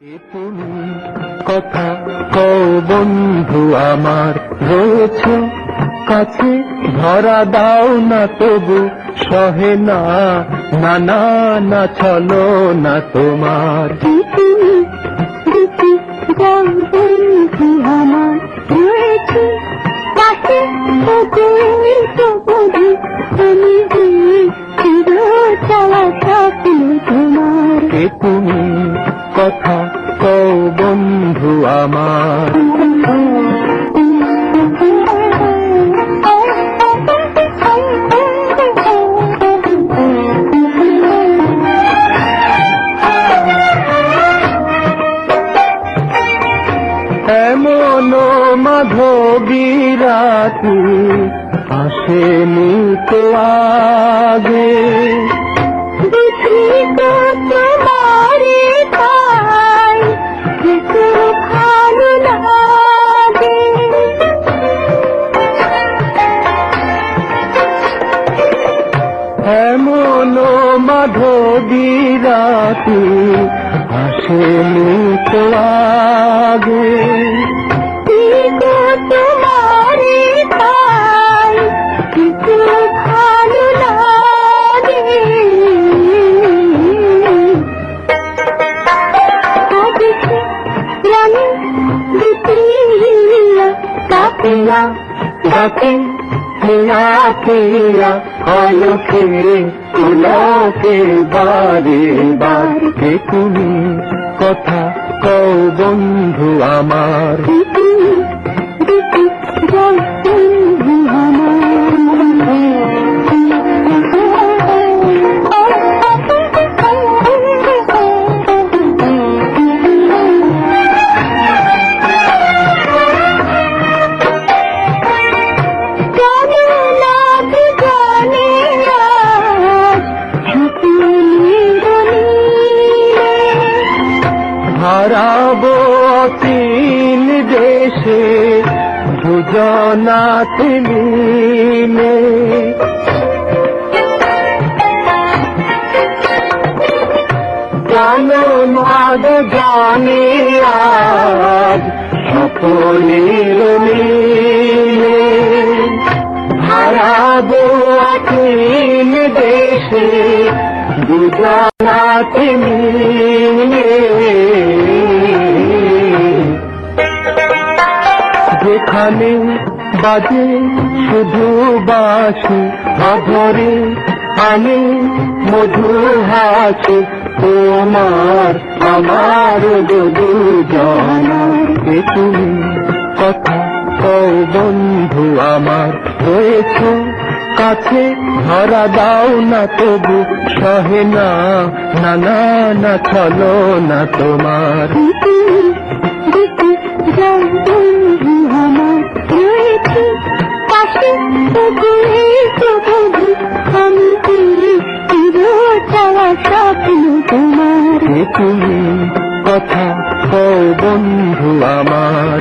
তুমি কথা কও বন্ধু আমার, রয়েছ কাছে ধরা দাও না তবু সহে না, না না না চলো না তোমার। বন্ধু আমার রয়েছে কাছে তবু আমি চির চাওয়া স্বপ্ন তোমার। তুমি কথা কও বন্ধু আমার। এমন মাধবী রাতি আসেনি তো আগে, এমন মাধবী রাতি আসেনি তো আগে, ডাকে হিয়া হিয়া আলোকে উলোকে বারে বারে। তুমি কথা কও বন্ধু আমার। হারাবো অচিন দেশে দুজনাতে মিলে, জানো মাদ জানে আজ সকলের মিলে। হারাবো অচিন দেশে দুজনাতে মিলে, যেখানে বাজে শুধু বাঁশি আধরে আমি মধুর হাসি তোমার আমার দুজনার। তুমি কথা কও বন্ধু আমার, রয়েছ কাছে ধরা দাও না তবু সহে না, না না না চলো না তোমার। বন্ধু আমার রয়েছে পাশে তবু আমি চির চাওয়া স্বপ্ন তোমার। তুমি কথা কও বন্ধু আমার।